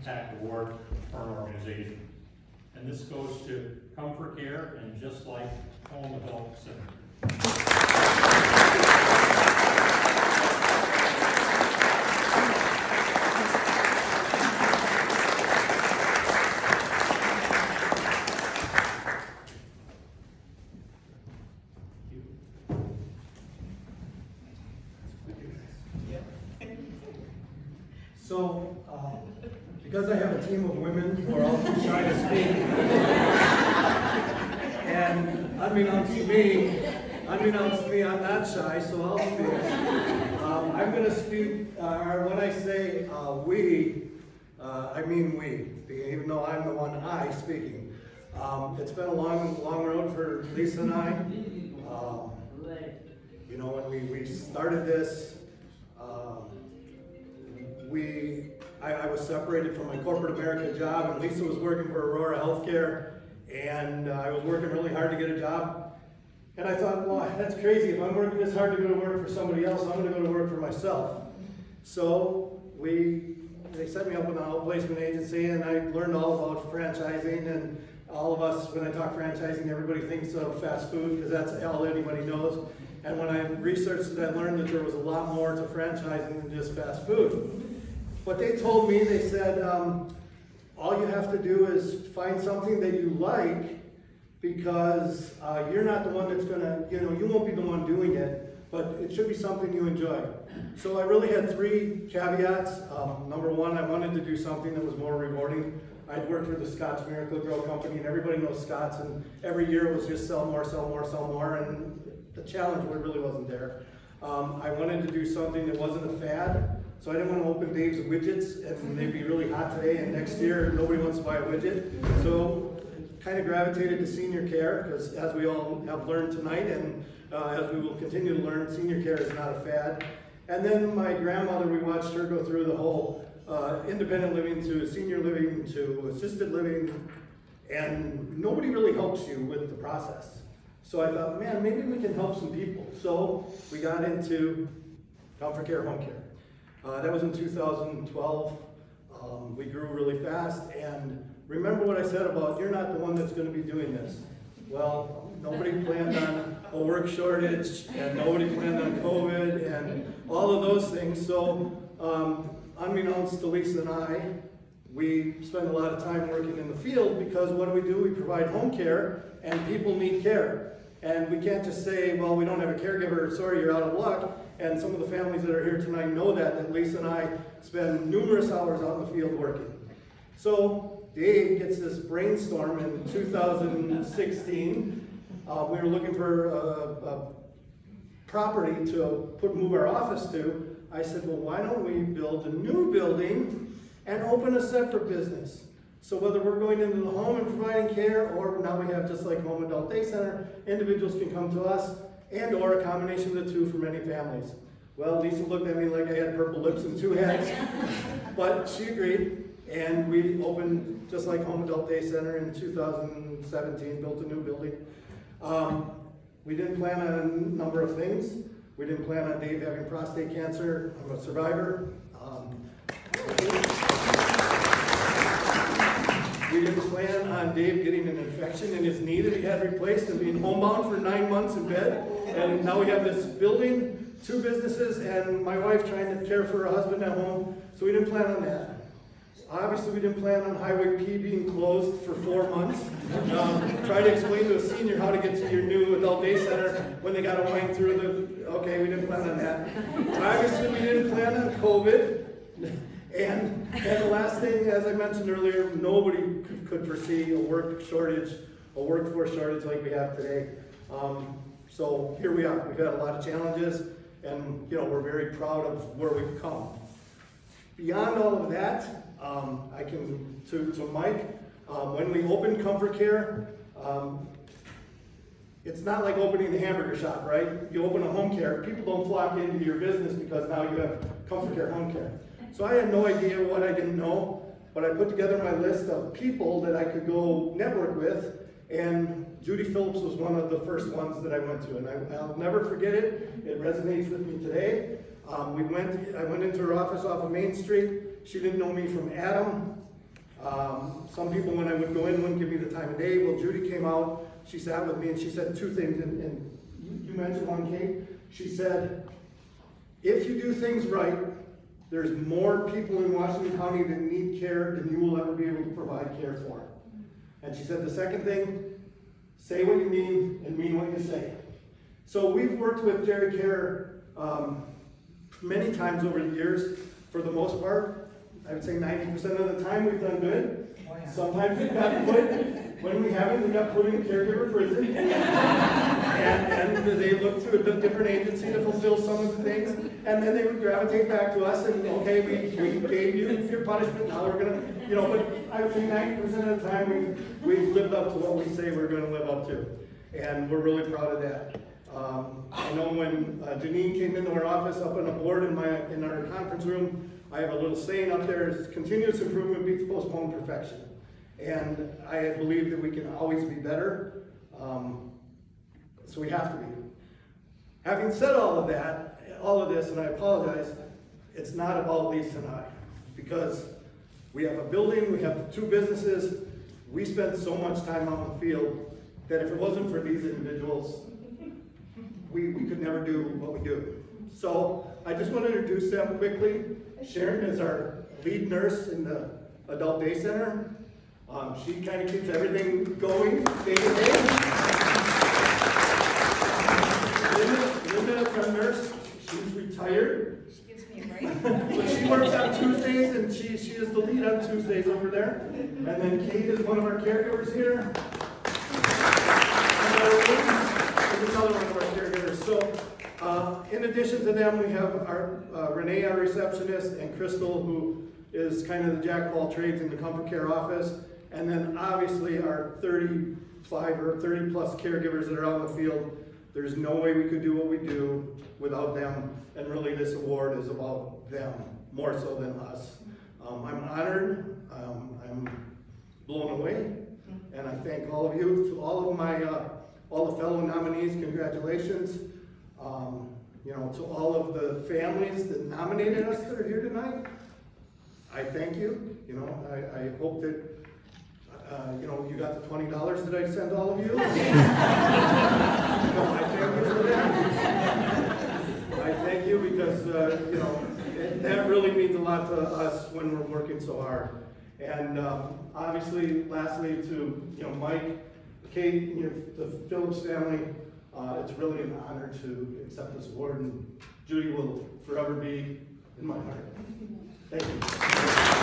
Impact Award for an organization. And this goes to ComForCare and Just Like Home Adult Center. So, because I have a team of women who are all too shy to speak, and unbeknownst to me, I'm not shy, so I'll speak. I'm going to speak, or when I say we, I mean we, even though I'm the one speaking. It's been a long road for Lisa and I. You know, when we started this, I was separated from my corporate America job, and Lisa was working for Aurora Healthcare, and I was working really hard to get a job. And I thought, well, that's crazy. If I'm working this hard to go to work for somebody else, I'm going to go to work for myself. So they set me up with an outplacement agency, and I learned all about franchising. And all of us, when I talk franchising, everybody thinks of fast food because that's all anybody knows. And when I researched it, I learned that there was a lot more to franchising than just fast food. But they told me, they said, all you have to do is find something that you like, because you're not the one that's gonna, you won't be the one doing it, but it should be something you enjoy. So I really had three caveats. Number one, I wanted to do something that was more rewarding. I'd worked for the Scotts Miracle Grow Company, and everybody knows Scotts, and every year it was just sell more, and the challenge really wasn't there. I wanted to do something that wasn't a fad. So I didn't want to open Dave's widgets and they'd be really hot today, and next year nobody wants to buy a widget. So kind of gravitated to senior care, because as we all have learned tonight, and as we will continue to learn, senior care is not a fad. And then my grandmother, we watched her go through the whole independent living to senior living to assisted living, and nobody really helps you with the process. So I thought, man, maybe we can help some people. So we got into ComForCare Home Care. That was in 2012. We grew really fast, and remember what I said about you're not the one that's going to be doing this. Well, nobody planned on a work shortage, and nobody planned on COVID, and all of those things. So, unbeknownst to Lisa and I, we spend a lot of time working in the field, because what do? We provide home care, and people need care. And we can't just say, well, we don't have a caregiver, sorry, you're out of luck. And some of the families that are here tonight know that Lisa and I spend numerous hours out in the field working. So Dave gets this brainstorm in 2016. We were looking for a property to move our office to. I said, well, why don't we build a new building and open a separate business? So whether we're going into the home and providing care, or now we have Just Like Home Adult Day Center, individuals can come to us, and or a combination of the two for many families. Well, Lisa looked at me like I had purple lips and two heads, but she agreed, and we opened Just Like Home Adult Day Center in 2017, built a new building. We didn't plan on a number of things. We didn't plan on Dave having prostate cancer. I'm a survivor. We didn't plan on Dave getting an infection in his knee that he had replaced and being homebound for 9 months in bed. And now we have this building, 2 businesses, and my wife trying to care for her husband at home. So we didn't plan on that. Obviously, we didn't plan on Highway P being closed for 4 months. Try to explain to a senior how to get to your new adult day center when they got to wind through the, okay, we didn't plan on that. Obviously, we didn't plan on COVID. And the last thing, as I mentioned earlier, nobody could foresee a workforce shortage like we have today. So here we are. We've had a lot of challenges, and we're very proud of where we've come. Beyond all of that, I can to Mike. When we opened ComForCare, it's not like opening a hamburger shop, right? You open a home care, people don't flock into your business because now you have ComForCare Home Care. So I had no idea what I didn't know, but I put together my list of people that I could go network with, and Judy Phillips was one of the first ones that I went to, and I'll never forget it. It resonates with me today. I went into her office off of Main Street. She didn't know me from Adam, Some people, when I would go in, wouldn't give me the time of day. Well, Judy came out, she sat with me and she said two things, and you mentioned one, Kate. She said, if you do things right, there's more people in Washington County that need care than you will ever be able to provide care for. And she said the second thing, say what you mean and mean what you say. So we've worked with Gericare many times over the years. For the most part, I would say 90% of the time we've done good. Oh, yeah. Sometimes we've got put, when we haven't, we got put in caregiver prison. and they look to a different agency to fulfill some of the things. And then they would gravitate back to us and, okay, we gave you your punishment, now we're gonna, but I would say 90% of the time we've lived up to what we say we're gonna live up to. And we're really proud of that. I know when Janine came into our office up on a board in our conference room, I have a little saying up there, is continuous improvement beats postponed perfection. And I believe that we can always be better, so we have to be. Having said all of this, and I apologize, it's not about Lisa and I, because we have a building, we have two businesses, we spend so much time out in the field that if it wasn't for these individuals, we could never do what we do. So I just want to introduce them quickly. Sharon is our lead nurse in the Adult Day Center. She kind of keeps everything going day to day. Linda is our nurse. She's retired. She gives me a break. But she works on Tuesdays, and she is the lead on Tuesdays over there. And then Kate is one of our caregivers here. And our ladies is another one of our caregivers. So, in addition to them, we have our Renee, our receptionist, and Crystal, who is kind of the jack of all trades in the ComForCare office. And then obviously our 35 or 30 plus caregivers that are out in the field. There's no way we could do what we do without them. And really this award is about them, more so than us. I'm honored, I'm blown away. And I thank all of you, to all of my, all the fellow nominees, congratulations. To all of the families that nominated us that are here tonight, I thank you. I hope that, you got the $20 that I sent all of you. I thank you for that. I thank you because, that really means a lot to us when we're working so hard. And obviously, lastly, to Mike, Kate, the Phillips family, it's really an honor to accept this award, and Judy will forever be in my heart. Thank you.